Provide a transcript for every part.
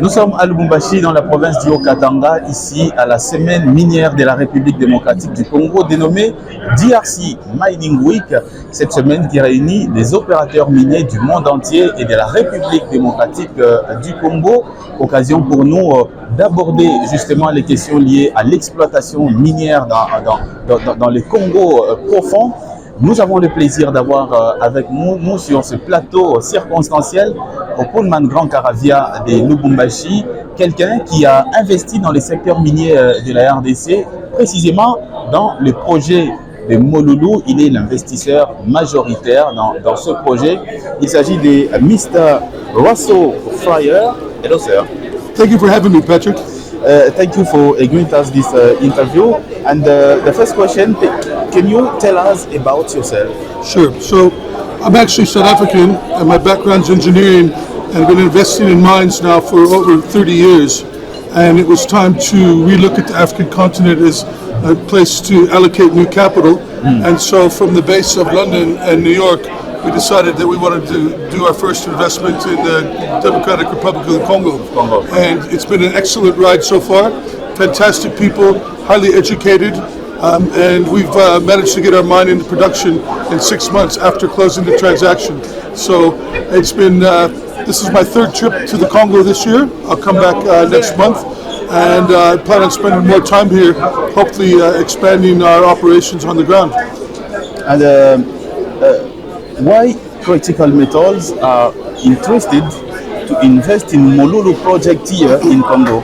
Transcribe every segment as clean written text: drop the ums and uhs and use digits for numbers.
Nous sommes à Lubumbashi, dans la province du Haut-Katanga, ici à la semaine minière de la République démocratique du Congo, dénommée DRC Mining Week. Cette semaine qui réunit des opérateurs miniers du monde entier et de la République démocratique du Congo. Occasion pour nous d'aborder justement les questions liées à l'exploitation minière dans le Congo profond. Nous avons le plaisir d'avoir avec nous sur ce plateau circonstanciel au Pullman Grand Caravia de Lubumbashi, quelqu'un qui a investi dans le secteur minier de la RDC, précisément dans le projet de Molulu. Il est l'investisseur majoritaire dans ce projet. Il s'agit de Mr. Russell Fryer. Hello, sir. Thank you for having me, Patrick. Thank you for agreeing to us this interview. And the first question, can you tell us about yourself? Sure. So I'm actually South African, and my background's engineering, and I've been investing in mines now for over 30 years. And it was time to relook at the African continent as a place to allocate new capital. And so from the base of London and New York, we decided that we wanted to do our first investment in the Democratic Republic of the Congo. And it's been an excellent ride so far. Fantastic people, highly educated, and we've managed to get our mine into production in 6 months after closing the transaction. So it's been, this is my third trip to the Congo this year. I'll come back next month, and I plan on spending more time here, hopefully expanding our operations on the ground. And why Critical Metals are interested to invest in Molulu project here in Congo?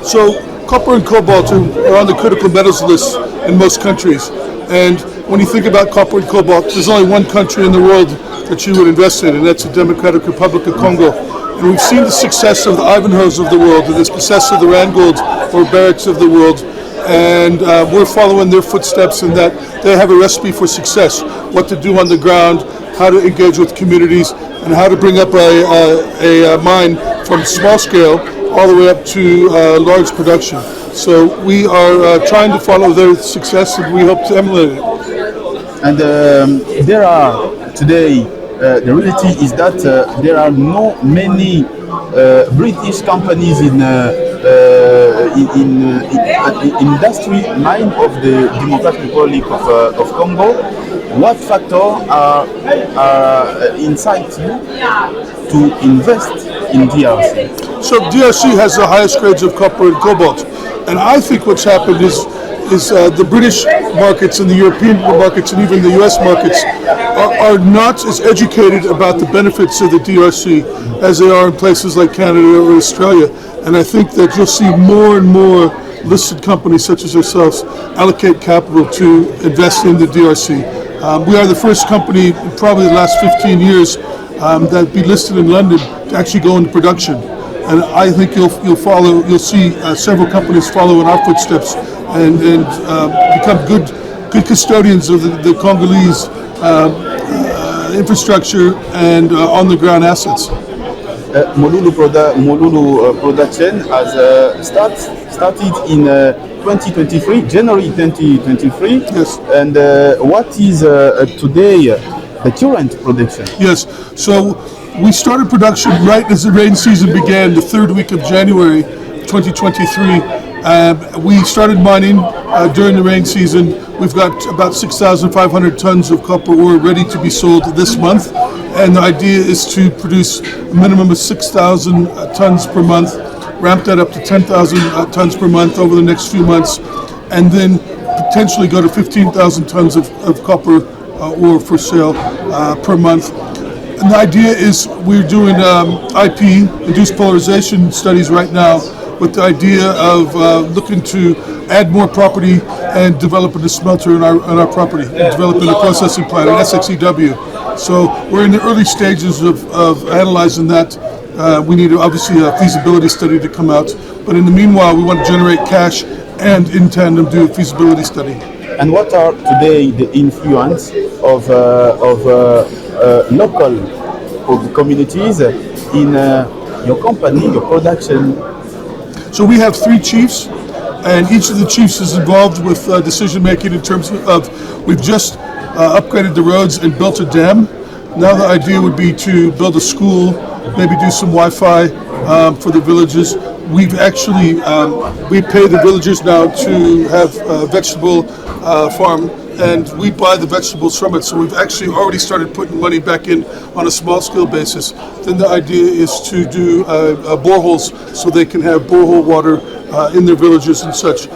So copper and cobalt are on the critical metals list in most countries. And when you think about copper and cobalt, there's only one country in the world that you would invest in, and that's the Democratic Republic of Congo. And we've seen the success of the Ivanhoes of the world, and the success of the Randgold or Barracks of the world. And we're following their footsteps in that they have a recipe for success, what to do on the ground, how to engage with communities, and how to bring up a mine from small scale all the way up to large production. So we are trying to follow their success, and we hope to emulate it. And there are today, the reality is that there are not many British companies in industry mine of the Democratic Republic of Congo. What factors are incite you to invest in DRC? So DRC has the highest grades of copper and cobalt, and I think what's happened is the British markets and the European markets and even the US markets are not as educated about the benefits of the DRC as they are in places like Canada or Australia. And I think that you'll see more and more listed companies such as ourselves allocate capital to invest in the DRC. We are the first company in probably the last 15 years that be listed in London to actually go into production. And I think you'll see several companies follow in our footsteps and become good custodians of the Congolese infrastructure and on the ground assets. Molulu production has started in 2023, January 2023. Yes. And what is today the current production? Yes. So we started production right as the rain season began, the third week of January 2023. We started mining during the rain season. We've got about 6,500 tons of copper ore ready to be sold this month. And the idea is to produce a minimum of 6,000 tons per month, ramp that up to 10,000 tons per month over the next few months, and then potentially go to 15,000 tons of copper ore for sale per month. And the idea is we're doing IP, induced polarization studies right now, with the idea of looking to add more property and developing a smelter on our property, and developing a processing plant, an SXEW. So we're in the early stages of analyzing that. We need obviously a feasibility study to come out, but in the meanwhile we want to generate cash and in tandem do a feasibility study. And what are today the influence of local communities in your company, your production? So we have 3 chiefs, and each of the chiefs is involved with decision making in terms of, we've just upgraded the roads and built a dam. Now the idea would be to build a school maybe do some Wi-Fi for the villages. We've actually, we pay the villagers now to have a vegetable farm, and we buy the vegetables from it. So we've actually already started putting money back in on a small scale basis. Then the idea is to do boreholes so they can have borehole water in their villages and such.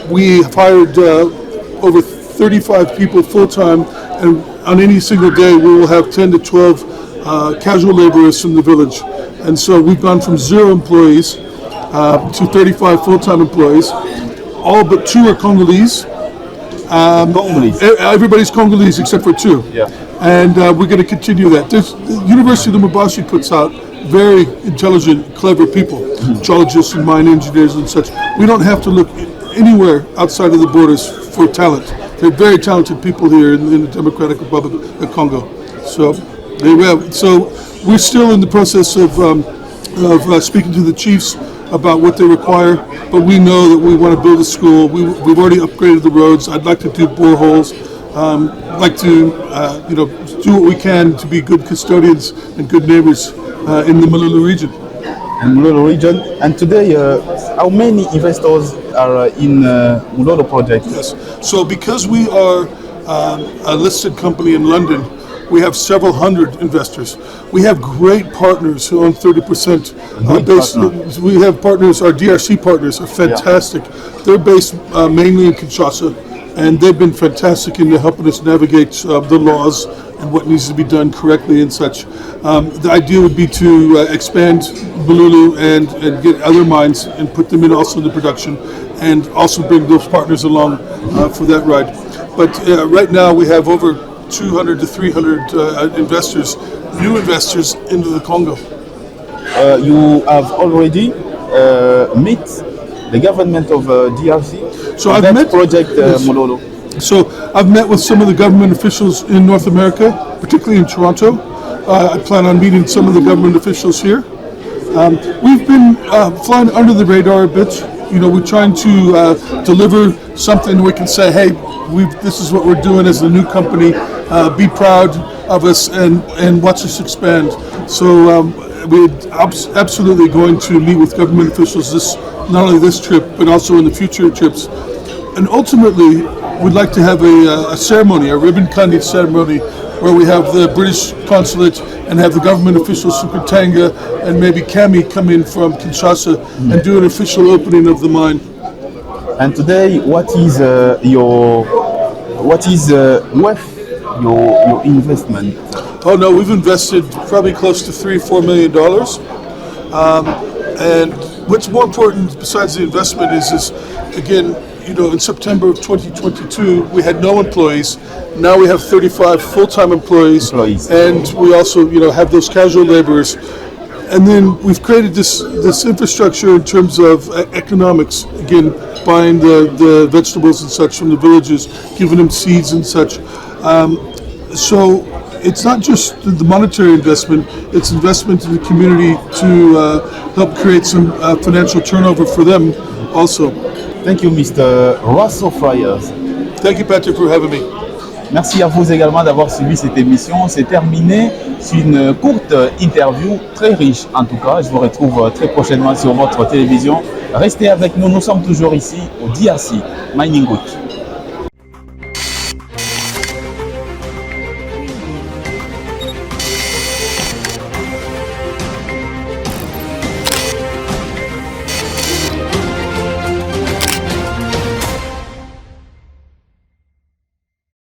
We have hired over 35 people full-time, and on any single day we will have 10 to 12 casual laborers from the village. And so we've gone from 0 employees to 35 full-time employees. All but 2 are Congolese. Congolese. Everybody's Congolese except for 2. Yeah. And we're going to continue that. The University of Lubumbashi puts out very intelligent, clever people, geologists and mine engineers and such. We don't have to look anywhere outside of the borders for talent. They're very talented people here in the Democratic Republic of Congo. So we're still in the process of speaking to the chiefs about what they require, but we know that we want to build a school. We've already upgraded the roads. I'd like to do boreholes. I'd like to do what we can to be good custodians and good neighbors in the Molulu region. And today, how many investors are in Molulu project? Yes. So because we are a listed company in London, we have several hundred investors. We have great partners who own 30%. We have partners, our DRC partners are fantastic. Yeah. They're based mainly in Kinshasa, and they've been fantastic in helping us navigate the laws and what needs to be done correctly and such. The idea would be to expand Molulu and get other mines and put them in also the production, and also bring those partners along for that ride. But right now we have over 200 to 300 investors, new investors into the Congo. You have already met the government of DRC? So I've met project Molulu. So I've met with some of the government officials in North America, particularly in Toronto. I plan on meeting some of the government officials here. We've been flying under the radar a bit. We're trying to deliver something we can say, hey, this is what we're doing as a new company. Be proud of us and watch us expand. So we're absolutely going to meet with government officials not only this trip, but also in the future trips. And ultimately, we'd like to have a ceremony, a ribbon-cutting ceremony, where we have the British consulate and have the government officials from Katanga and maybe Kami come in from Kinshasa and do an official opening of the mine. And today, what is your investment? Oh no, we've invested probably close to $3-4 million. And what's more important besides the investment is again, in September of 2022, we had no employees. Now we have 35 full-time employees. And we also, have those casual laborers. And then we've created this infrastructure in terms of economics. Again, buying the vegetables and such from the villages, giving them seeds and such. So it's not just the monetary investment; it's investment in the community to help create some financial turnover for them also. Thank you, Mr. Russell Fryers. Thank you, Patrick, for having me. Merci à vous également d'avoir suivi cette émission. C'est terminé. C'est une courte interview, très riche en tout cas. Je vous retrouve très prochainement sur votre télévision. Restez avec nous. Nous sommes toujours ici au DRC Mining Week.